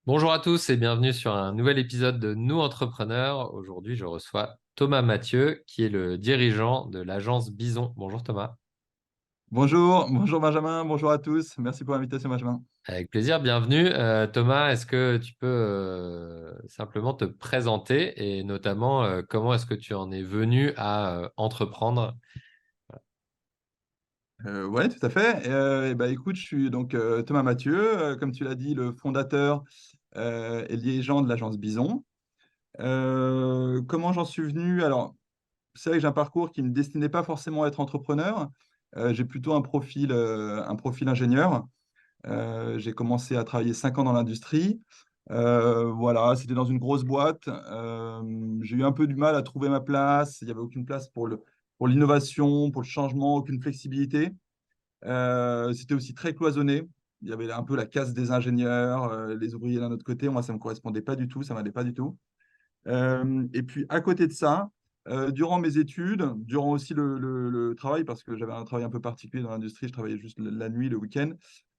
Bonjour à tous et bienvenue sur un nouvel épisode de Nous Entrepreneurs. Aujourd'hui, je reçois Thomas Mathieu, qui est le dirigeant de l'agence Bison. Bonjour Thomas. Bonjour Benjamin, bonjour à tous. Merci pour l'invitation Benjamin. Avec plaisir, bienvenue. Thomas, est-ce que tu peux simplement te présenter et notamment comment est-ce que tu en es venu à entreprendre? Ouais, tout à fait. Écoute, je suis donc Thomas Mathieu, comme tu l'as dit, le fondateur et dirigeant de l'agence Bison. Comment j'en suis venu? Alors, c'est vrai que j'ai un parcours qui ne me destinait pas forcément à être entrepreneur. J'ai plutôt un profil ingénieur. J'ai commencé à travailler 5 ans dans l'industrie. Voilà, c'était dans une grosse boîte. J'ai eu un peu du mal à trouver ma place. Il n'y avait aucune place pour l'innovation, pour le changement, aucune flexibilité. C'était aussi très cloisonné. Il y avait un peu la caste des ingénieurs, les ouvriers d'un autre côté. Moi, ça ne me correspondait pas du tout, ça ne m'allait pas du tout. Et puis, à côté de ça, durant mes études, durant aussi le travail, parce que j'avais un travail un peu particulier dans l'industrie, je travaillais juste la nuit, le week-end,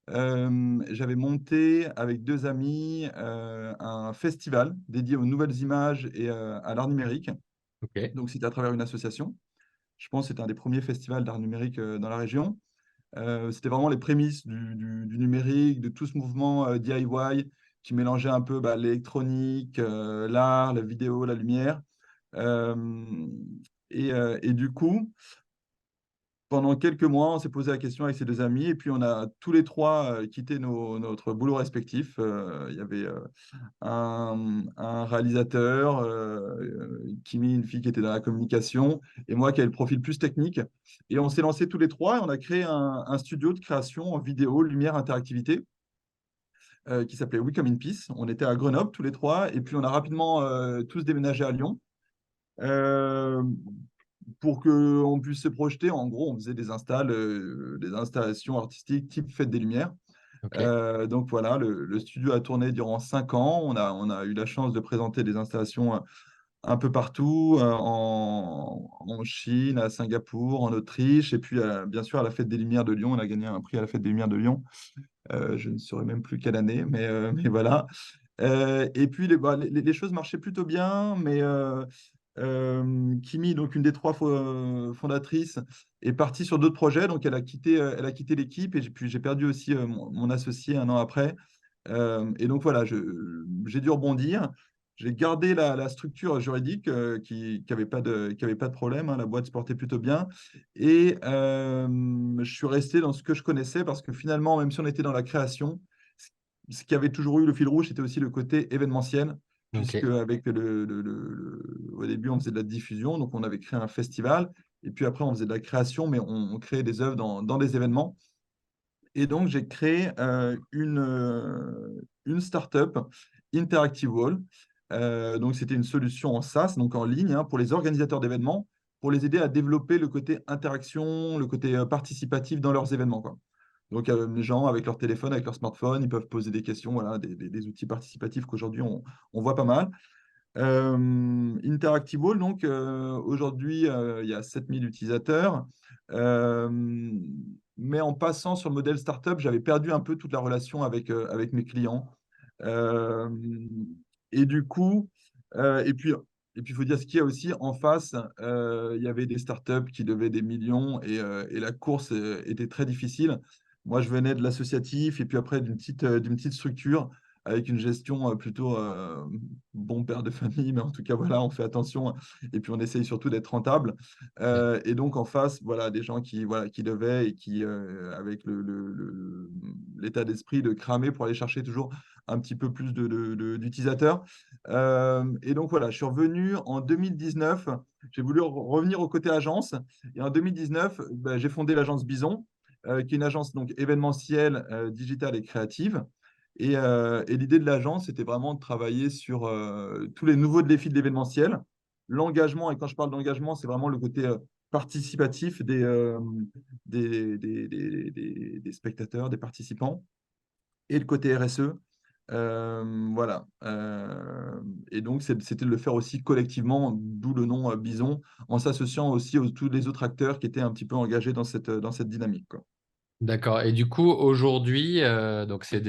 j'avais monté avec deux amis un festival dédié aux nouvelles images et à l'art numérique. Ok. Donc, c'était à travers une association. Je pense que c'était un des premiers festivals d'art numérique dans la région. C'était vraiment les prémices du numérique, de tout ce mouvement DIY qui mélangeait un peu l'électronique, l'art, la vidéo, la lumière. Euh, et du coup, pendant quelques mois, on s'est posé la question avec ces deux amis et puis on a tous les trois quitté notre boulot respectif. Il y avait un réalisateur, Kimi, une fille qui était dans la communication, et moi qui avais le profil plus technique. Et on s'est lancé tous les trois et on a créé un studio de création en vidéo, lumière, interactivité, qui s'appelait We Come in Peace. On était à Grenoble tous les trois, et puis on a rapidement tous déménagé à Lyon. Euh, pour qu'on puisse se projeter, en gros, on faisait des installations artistiques type Fête des Lumières. Ok. Donc voilà, le studio a tourné durant 5 ans. On a eu la chance de présenter des installations un peu partout, en Chine, à Singapour, en Autriche, et puis bien sûr à la Fête des Lumières de Lyon. On a gagné un prix à la Fête des Lumières de Lyon. Je ne saurais même plus quelle année, mais voilà. Et puis les choses marchaient plutôt bien, mais Kimi, donc une des trois fondatrices, est partie sur d'autres projets, donc elle a quitté l'équipe et puis j'ai perdu aussi mon associé un an après. Et donc voilà, j'ai dû rebondir. J'ai gardé la structure juridique qui avait pas de problème, hein, la boîte se portait plutôt bien. Et je suis resté dans ce que je connaissais parce que finalement, même si on était dans la création, ce qui avait toujours eu le fil rouge, c'était aussi le côté événementiel, puisque Ok. avec au début, on faisait de la diffusion, donc on avait créé un festival, et puis après, on faisait de la création, mais on créait des œuvres dans des événements. Et donc, j'ai créé une startup, Interactive Wall. Donc, c'était une solution en SaaS, donc en ligne, hein, pour les organisateurs d'événements, pour les aider à développer le côté interaction, le côté participatif dans leurs événements, quoi. Donc, les gens, avec leur téléphone, avec leur smartphone, ils peuvent poser des questions, voilà, des outils participatifs qu'aujourd'hui, on voit pas mal. Interactive Wall, donc aujourd'hui, il y a 7000 utilisateurs. Euh, mais en passant sur le modèle startup, j'avais perdu un peu toute la relation avec mes clients. Euh, et du coup, et puis il faut dire ce qu'il y a aussi en face, il y avait des startups qui levaient des millions et la course était très difficile. Moi, je venais de l'associatif et puis après d'une petite structure avec une gestion plutôt bon père de famille, mais en tout cas, voilà, on fait attention et puis on essaye surtout d'être rentable. Et donc, en face, voilà, des gens qui levaient et qui, avec l'état d'esprit de cramer pour aller chercher toujours un petit peu plus d'utilisateurs. Et donc, voilà, je suis revenu en 2019. J'ai voulu revenir au côté agence. Et en 2019, ben, j'ai fondé l'agence Bison, qui est une agence donc événementielle, digitale et créative. Et l'idée de l'agence, c'était vraiment de travailler sur tous les nouveaux défis de l'événementiel, l'engagement. Et quand je parle d'engagement, c'est vraiment le côté participatif des spectateurs, des participants, et le côté RSE. Voilà. Et donc, c'était de le faire aussi collectivement, d'où le nom Bison, en s'associant aussi tous les autres acteurs qui étaient un petit peu engagés dans cette dynamique, quoi. D'accord. Et du coup, aujourd'hui, donc c'est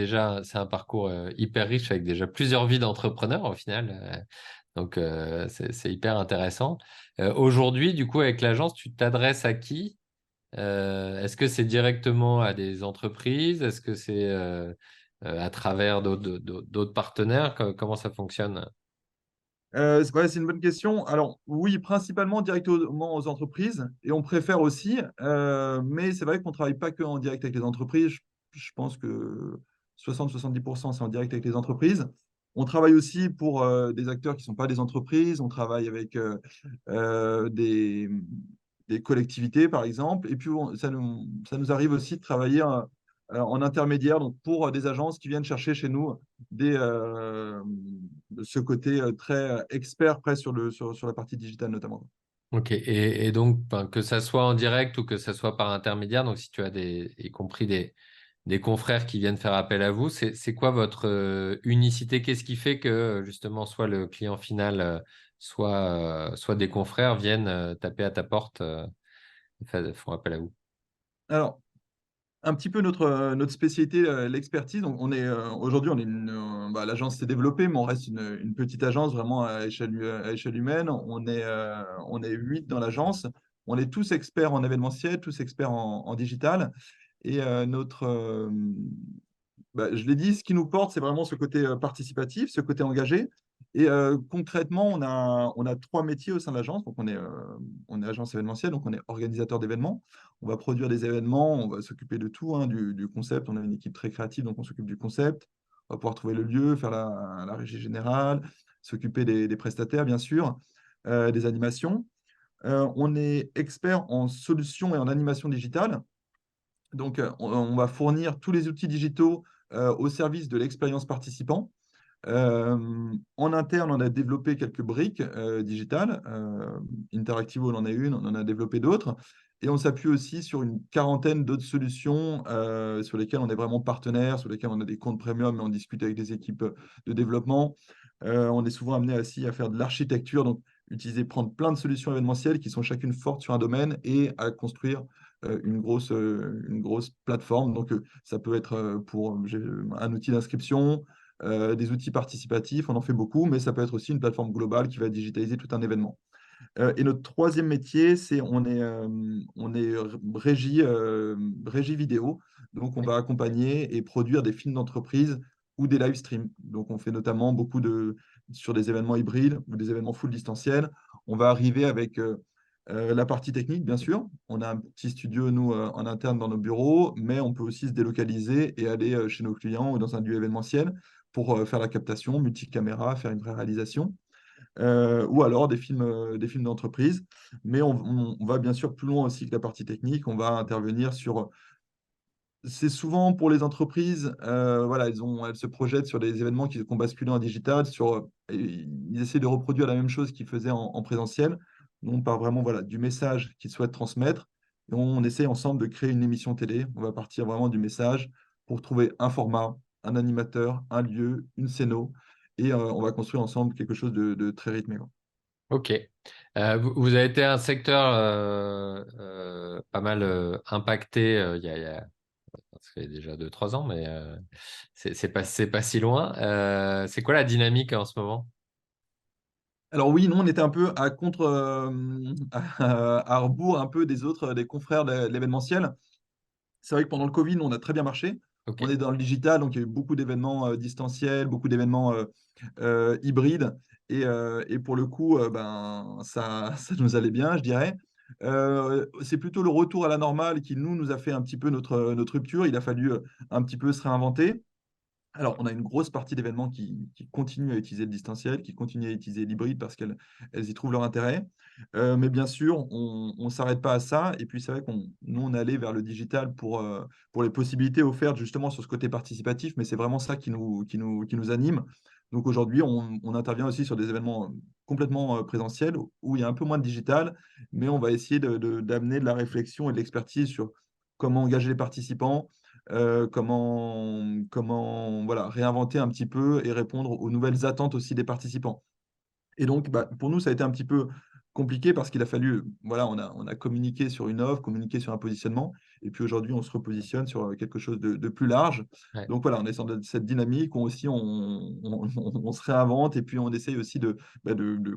un parcours hyper riche avec déjà plusieurs vies d'entrepreneur au final. Donc c'est hyper intéressant. Aujourd'hui, du coup, avec l'agence, tu t'adresses à qui? Est-ce que c'est directement à des entreprises? Est-ce que c'est à travers d'autres partenaires? Comment ça fonctionne? Ouais, c'est une bonne question. Alors, oui, principalement directement aux entreprises, et on préfère aussi, mais c'est vrai qu'on ne travaille pas que en direct avec les entreprises. Je pense que 60-70% c'est en direct avec les entreprises. On travaille aussi pour des acteurs qui ne sont pas des entreprises. On travaille avec euh, des, des collectivités, par exemple. Et puis, ça nous arrive aussi de travailler en intermédiaire, donc pour des agences qui viennent chercher chez nous des, ce côté très expert presque sur la partie digitale notamment. Ok. Et donc, ben, que ça soit en direct ou que ça soit par intermédiaire, donc si tu as y compris des confrères qui viennent faire appel à vous. C'est quoi votre unicité? Qu'est-ce qui fait que justement soit le client final, soit des confrères viennent taper à ta porte, font appel à vous? Alors, un petit peu notre spécialité, l'expertise. Donc, aujourd'hui, l'agence s'est développée, mais on reste une petite agence vraiment à échelle humaine. On est 8 dans l'agence. On est tous experts en événementiel, tous experts en digital. Et je l'ai dit, ce qui nous porte, c'est vraiment ce côté participatif, ce côté engagé. Et concrètement, on a trois métiers au sein de l'agence. Donc, on est agence événementielle, donc on est organisateur d'événements. On va produire des événements, on va s'occuper de tout, hein, du concept. On a une équipe très créative, donc on s'occupe du concept. On va pouvoir trouver le lieu, faire la régie générale, s'occuper des prestataires, bien sûr, des animations. On est expert en solutions et en animation digitale. Donc, on va fournir tous les outils digitaux au service de l'expérience participant. En interne, on a développé quelques briques digitales. Interactivo, on en a une, on en a développé d'autres. Et on s'appuie aussi sur une quarantaine d'autres solutions sur lesquelles on est vraiment partenaire, sur lesquelles on a des comptes premium, mais on discute avec des équipes de développement. On est souvent amené aussi à faire de l'architecture, donc prendre plein de solutions événementielles qui sont chacune fortes sur un domaine et à construire une grosse plateforme. Donc, ça peut être un outil d'inscription, des outils participatifs, on en fait beaucoup, mais ça peut être aussi une plateforme globale qui va digitaliser tout un événement. Et notre troisième métier, on est régie vidéo. Donc, on va accompagner et produire des films d'entreprise ou des live streams. Donc, on fait notamment sur des événements hybrides ou des événements full distanciel. On va arriver avec la partie technique, bien sûr. On a un petit studio, nous, en interne dans nos bureaux, mais on peut aussi se délocaliser et aller chez nos clients ou dans un lieu événementiel pour faire la captation, multicaméra, faire une vraie réalisation ou alors des films d'entreprise. Mais on va bien sûr plus loin aussi que la partie technique. On va intervenir sur. C'est souvent pour les entreprises, voilà, elles se projettent sur des événements qui ont basculé en digital, et ils essaient de reproduire la même chose qu'ils faisaient en présentiel. Nous, on part vraiment voilà, du message qu'ils souhaitent transmettre. Et on essaie ensemble de créer une émission télé. On va partir vraiment du message pour trouver un format, un animateur, un lieu, une scéno. Et on va construire ensemble quelque chose de très rythmé, quoi. Ok. Vous avez été un secteur pas mal impacté ça fait déjà 2 3 ans, mais c'est pas si loin. C'est quoi la dynamique en ce moment? Alors oui, nous, on était un peu à rebours un peu des autres, des confrères de l'événementiel. C'est vrai que pendant le Covid, nous, on a très bien marché. Ok. On est dans le digital, donc il y a eu beaucoup d'événements distanciels, beaucoup d'événements hybrides. Et pour le coup, ça nous allait bien, je dirais. C'est plutôt le retour à la normale qui, nous a fait un petit peu notre rupture. Il a fallu un petit peu se réinventer. Alors, on a une grosse partie d'événements qui continuent à utiliser le distanciel, qui continuent à utiliser l'hybride parce qu'elles y trouvent leur intérêt. Mais bien sûr, on ne s'arrête pas à ça. Et puis, c'est vrai nous, on est allé vers le digital pour les possibilités offertes justement sur ce côté participatif, mais c'est vraiment ça qui nous anime. Donc aujourd'hui, on intervient aussi sur des événements complètement présentiels où il y a un peu moins de digital, mais on va essayer d'amener de la réflexion et de l'expertise sur comment engager les participants, comment voilà, réinventer un petit peu et répondre aux nouvelles attentes aussi des participants. Et donc, pour nous, ça a été un petit peu compliqué parce qu'il a fallu, voilà, on a communiqué sur une offre, communiqué sur un positionnement, et puis aujourd'hui, on se repositionne sur quelque chose de plus large. Ouais. Donc voilà, on est dans cette dynamique où aussi on se réinvente et puis on essaye aussi de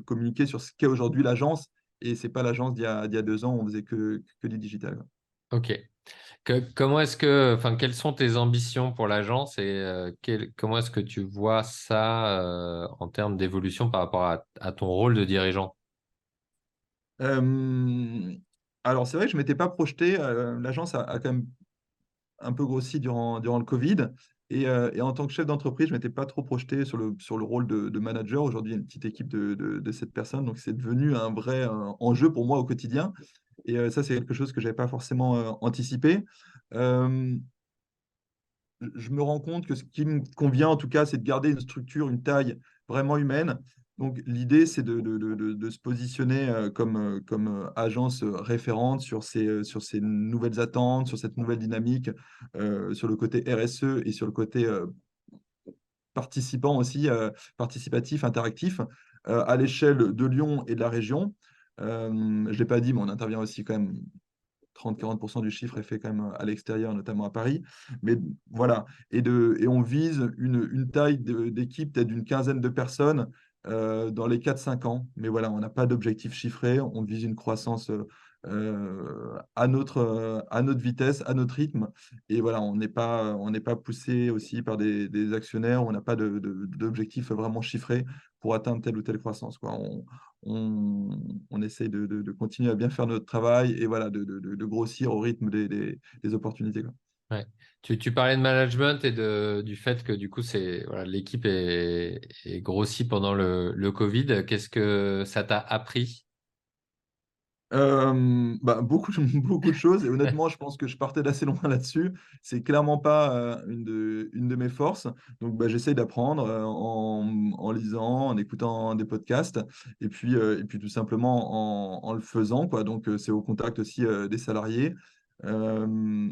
communiquer sur ce qu'est aujourd'hui l'agence. Et c'est pas l'agence d'il y a 2 ans, on faisait que du digital, quoi. Ok. Comment est-ce que, enfin, quelles sont tes ambitions pour l'agence et comment est-ce que tu vois ça en termes d'évolution par rapport à ton rôle de dirigeant? Euh, alors c'est vrai que je ne m'étais pas projeté. L'agence a quand même un peu grossi durant le Covid. Et en tant que chef d'entreprise, je ne m'étais pas trop projeté sur le rôle de manager. Aujourd'hui, il y a une petite équipe de 7 personnes. Donc, c'est devenu un vrai enjeu pour moi au quotidien. Et ça, c'est quelque chose que je n'avais pas forcément anticipé. Euh, je me rends compte que ce qui me convient, en tout cas, c'est de garder une structure, une taille vraiment humaine. Donc, l'idée, c'est de se positionner comme agence référente sur ces nouvelles attentes, sur cette nouvelle dynamique, sur le côté RSE et sur le côté participant aussi, participatif, interactif, à l'échelle de Lyon et de la région. Je ne l'ai pas dit, mais on intervient aussi quand même 30-40% du chiffre est fait quand même à l'extérieur, notamment à Paris. Mais voilà, et on vise une taille d'équipe peut-être d'une quinzaine de personnes dans les 4-5 ans. Mais voilà, on n'a pas d'objectif chiffré, on vise une croissance à notre vitesse, à notre rythme. Et voilà, on n'est pas poussé aussi par des actionnaires, on n'a pas d'objectif vraiment chiffré pour atteindre telle ou telle croissance, quoi. On essaye de continuer à bien faire notre travail et voilà, de grossir au rythme des opportunités, quoi. Ouais. Tu parlais de management et du fait que du coup, voilà, l'équipe est grossie pendant le Covid. Qu'est-ce que ça t'a appris? Beaucoup, beaucoup de choses et honnêtement, je pense que je partais d'assez loin là-dessus. C'est clairement pas une de mes forces. Donc, j'essaye d'apprendre en lisant, en écoutant des podcasts et puis tout simplement en le faisant, quoi. Donc, c'est au contact aussi des salariés. Euh,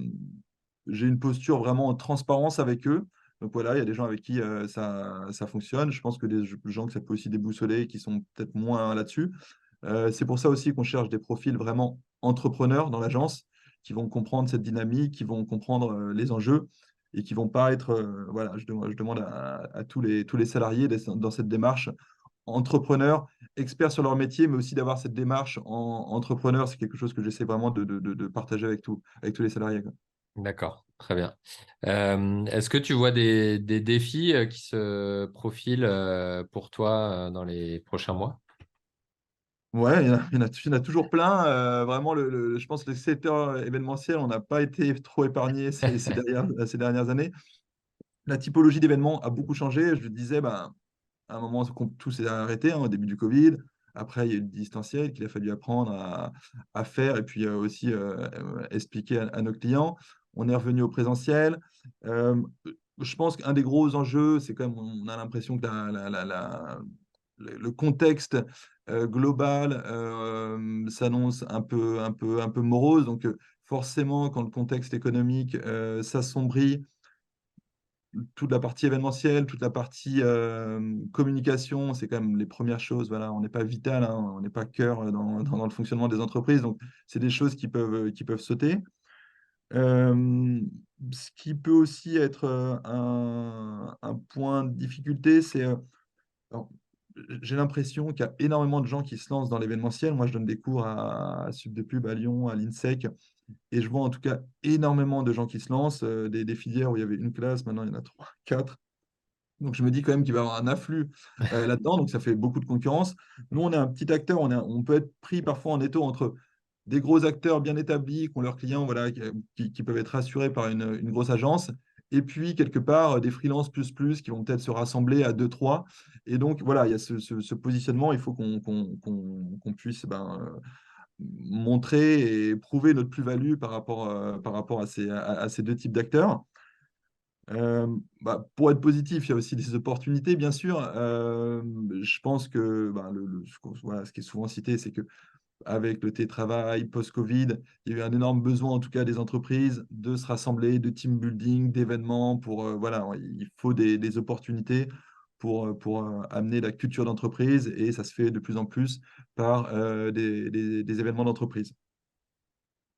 j'ai une posture vraiment en transparence avec eux. Donc voilà, il y a des gens avec qui ça fonctionne. Je pense que des gens que ça peut aussi déboussoler, qui sont peut-être moins là-dessus. C'est pour ça aussi qu'on cherche des profils vraiment entrepreneurs dans l'agence, qui vont comprendre cette dynamique, qui vont comprendre les enjeux et qui vont pas être, voilà, je demande à tous les salariés d'être dans cette démarche entrepreneur, experts sur leur métier, mais aussi d'avoir cette démarche entrepreneur. C'est quelque chose que j'essaie vraiment de partager avec tous les salariés, quoi. D'accord, très bien. Est-ce que tu vois des défis qui se profilent pour toi dans les prochains mois? Ouais, il y en a toujours plein. Vraiment, je pense que le secteur événementiel, on n'a pas été trop épargné ces dernières années. La typologie d'événements a beaucoup changé. Je le disais, à un moment, tout s'est arrêté, hein, au début du Covid. Après, il y a eu le distanciel qu'il a fallu apprendre à faire et puis aussi expliquer à nos clients. On est revenu au présentiel. Euh, je pense qu'un des gros enjeux, c'est quand même, on a l'impression que le contexte global s'annonce un peu morose. Donc, forcément, quand le contexte économique s'assombrit, toute la partie événementielle, toute la partie communication, c'est quand même les premières choses. Voilà, on n'est pas vital, hein, on n'est pas cœur dans le fonctionnement des entreprises. Donc, c'est des choses qui peuvent sauter. Euh, Ce qui peut aussi être un point de difficulté, c'est alors, j'ai l'impression qu'il y a énormément de gens qui se lancent dans l'événementiel. Moi, je donne des cours à Subdepub, à Lyon, à l'INSEC, et je vois en tout cas énormément de gens qui se lancent, des filières où il y avait une classe, maintenant il y en a trois, quatre. Donc je me dis quand même qu'il va y avoir un afflux là-dedans, donc ça fait beaucoup de concurrence. Nous, on est un petit acteur, on peut être pris parfois en étau entre des gros acteurs bien établis, qui ont leurs clients, voilà, qui peuvent être rassurés par une grosse agence, et puis quelque part des freelances plus qui vont peut-être se rassembler à deux, trois. Et donc voilà, il y a ce positionnement, il faut qu'on puisse montrer et prouver notre plus-value par rapport à ces deux types d'acteurs. Pour être positif, il y a aussi des opportunités, bien sûr. Je pense que voilà, ce qui est souvent cité, c'est que avec le télétravail, post-Covid, il y a eu un énorme besoin, en tout cas des entreprises, de se rassembler, de team building, d'événements. Voilà, il faut des opportunités pour amener la culture d'entreprise et ça se fait de plus en plus par des événements d'entreprise.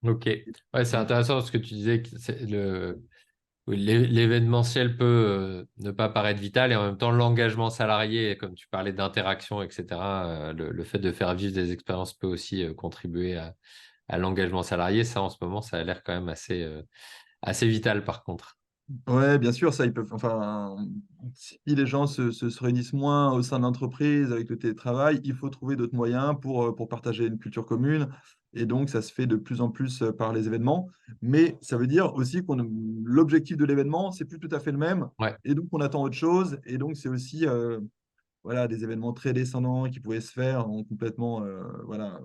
Ok. Ouais, c'est Voilà. intéressant parce que tu disais que oui, l'événementiel peut ne pas paraître vital et en même temps l'engagement salarié, comme tu parlais d'interaction, etc., le fait de faire vivre des expériences peut aussi contribuer à l'engagement salarié. Ça, en ce moment, ça a l'air quand même assez vital par contre. Ouais, bien sûr, ça, ils peuvent. Enfin, si les gens se réunissent moins au sein de l'entreprise avec le télétravail, il faut trouver d'autres moyens pour partager une culture commune. Et donc, ça se fait de plus en plus par les événements. Mais ça veut dire aussi qu'on l'objectif de l'événement, c'est plus tout à fait le même. Ouais. Et donc, on attend autre chose. Et donc, c'est aussi voilà, des événements très descendants qui pouvaient se faire en complètement voilà,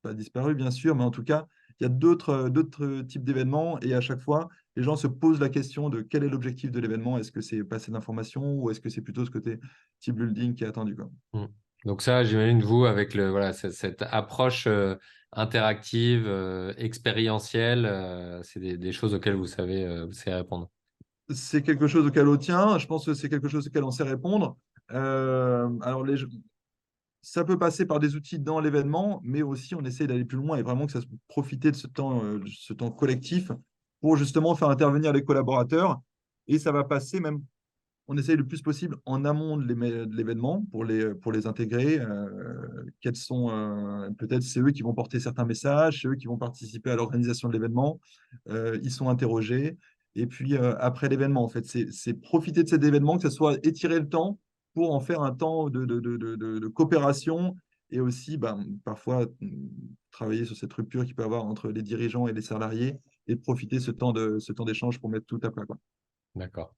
pas disparu, bien sûr, mais en tout cas, il y a d'autres types d'événements et à chaque fois, les gens se posent la question de quel est l'objectif de l'événement. Est-ce que c'est passer de l'information ou est-ce que c'est plutôt ce côté team building qui est attendu, quoi. Mm. Donc ça, j'imagine vous avec voilà cette approche interactive, expérientielle, c'est des choses auxquelles vous savez répondre. C'est quelque chose auquel on tient. Je pense que c'est quelque chose auquel on sait répondre. Alors, ça peut passer par des outils dans l'événement, mais aussi on essaie d'aller plus loin et vraiment que ça se profiter de ce temps collectif pour justement faire intervenir les collaborateurs. Et ça va passer même on essaye le plus possible en amont de l'événement pour les intégrer. Quels sont peut-être c'est eux qui vont porter certains messages, c'est eux qui vont participer à l'organisation de l'événement. Ils sont interrogés. Et puis après l'événement, en fait, c'est profiter de cet événement, que ce soit étirer le temps pour en faire un temps de coopération et aussi ben, parfois travailler sur cette rupture qu'il peut y avoir entre les dirigeants et les salariés et profiter ce temps d'échange pour mettre tout à plat, quoi. D'accord.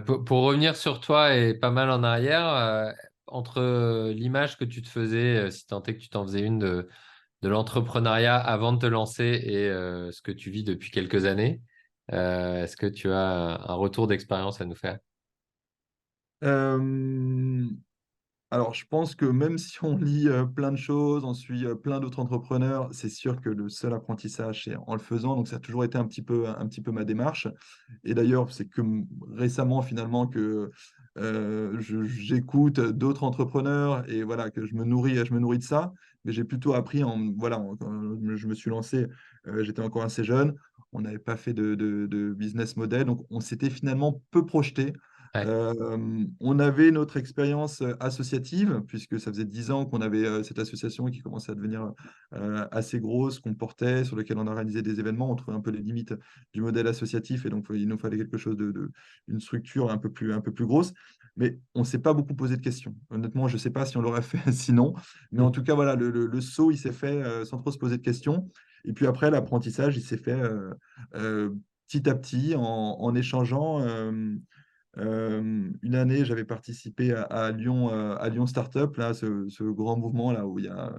Pour revenir sur toi et pas mal en arrière, entre l'image que tu te faisais, si tant est que tu t'en faisais une de l'entrepreneuriat avant de te lancer et ce que tu vis depuis quelques années, est-ce que tu as un retour d'expérience à nous faire? Euh, Alors, je pense que même si on lit plein de choses, on suit plein d'autres entrepreneurs, c'est sûr que le seul apprentissage, c'est en le faisant. Donc, ça a toujours été un petit peu ma démarche. Et d'ailleurs, c'est que récemment, finalement, que j'écoute d'autres entrepreneurs et voilà, que je me nourris de ça. Mais j'ai plutôt appris voilà, quand je me suis lancé, j'étais encore assez jeune. On n'avait pas fait de business model. Donc, on s'était finalement peu projeté. Ouais, On avait notre expérience associative, puisque ça faisait 10 ans qu'on avait cette association qui commençait à devenir assez grosse, qu'on portait, sur laquelle on organisait des événements. On trouvait un peu les limites du modèle associatif, et donc il nous fallait quelque chose une structure un peu plus grosse. Mais on ne s'est pas beaucoup posé de questions. Honnêtement, je ne sais pas si on l'aurait fait sinon. Mais en tout cas, voilà, le saut, il s'est fait sans trop se poser de questions. Et puis après, l'apprentissage, il s'est fait euh, petit à petit en échangeant. Une année, j'avais participé à Lyon Startup, là, ce grand mouvement là où il y a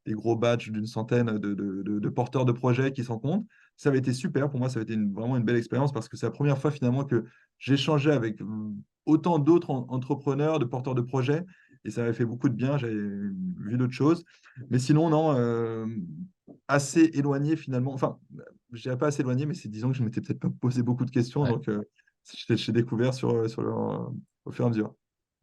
des gros badges d'une centaine de porteurs de projets qui s'en comptent. Ça avait été super pour moi, ça avait été vraiment une belle expérience parce que c'est la première fois finalement que j'échangeais avec autant d'autres entrepreneurs, de porteurs de projets, et ça m'avait fait beaucoup de bien. J'avais vu d'autres choses, mais sinon non, assez éloigné finalement. Enfin, je dirais pas assez éloigné, mais c'est disons que je m'étais peut-être pas posé beaucoup de questions, ouais. donc j'ai découvert au fur et à mesure.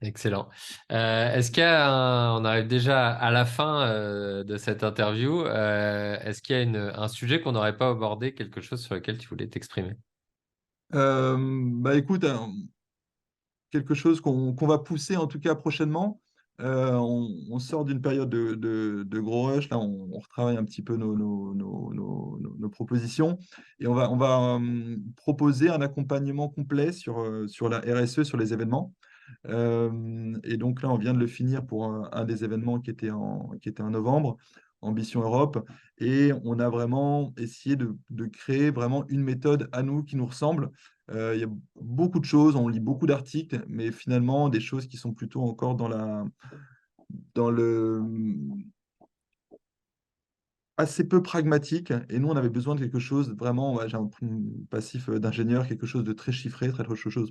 Excellent. Est-ce qu'il y a on arrive déjà à la fin de cette interview. Est-ce qu'il y a un sujet qu'on n'aurait pas abordé, quelque chose sur lequel tu voulais t'exprimer? Bah écoute, quelque chose qu'on va pousser en tout cas prochainement. On sort d'une période de gros rush. Là, on retravaille un petit peu nos propositions et on va proposer un accompagnement complet sur la RSE, sur les événements. Et donc là, on vient de le finir pour un des événements qui était en novembre, Ambition Europe. Et on a vraiment essayé de créer vraiment une méthode à nous qui nous ressemble. Il y a beaucoup de choses, on lit beaucoup d'articles, mais finalement des choses qui sont plutôt encore dans le assez peu pragmatique. Et nous, on avait besoin de quelque chose vraiment, ouais, j'ai un passif d'ingénieur, quelque chose de très chiffré,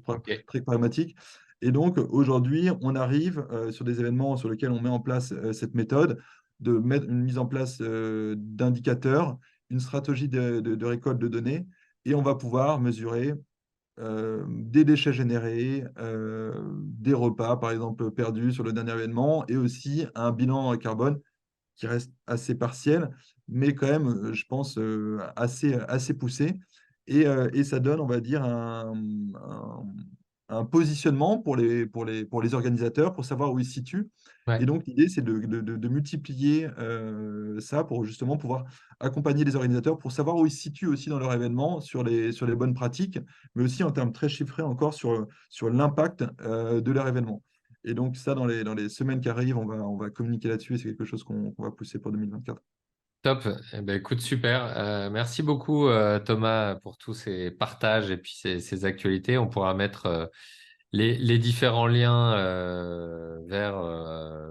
Ok. très pragmatique. Et donc, aujourd'hui, on arrive sur des événements sur lesquels on met en place cette méthode, de mettre une mise en place d'indicateurs, une stratégie de récolte de données, et on va pouvoir mesurer des déchets générés, des repas, par exemple, perdus sur le dernier événement, et aussi un bilan carbone qui reste assez partiel, mais quand même, je pense, assez poussé. Et ça donne, on va dire, un positionnement pour les organisateurs, pour savoir où ils se situent. Et Ouais. donc, l'idée, c'est de multiplier ça pour justement pouvoir accompagner les organisateurs pour savoir où ils se situent aussi dans leur événement, sur les bonnes pratiques, mais aussi en termes très chiffrés encore sur l'impact de leur événement. Et donc, ça, dans les semaines qui arrivent, on va communiquer là-dessus et c'est quelque chose qu'on va pousser pour 2024. Top. Eh ben, écoute, super. Merci beaucoup, Thomas, pour tous ces partages et puis ces actualités. On pourra mettre les différents liens vers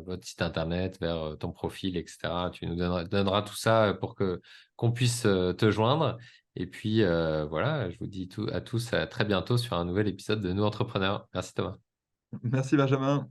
votre site internet, vers ton profil, etc. Tu nous donneras tout ça pour que qu'on puisse te joindre. Et puis voilà, je vous dis à tous à très bientôt sur un nouvel épisode de Nous Entrepreneurs. Merci, Thomas. Merci, Benjamin.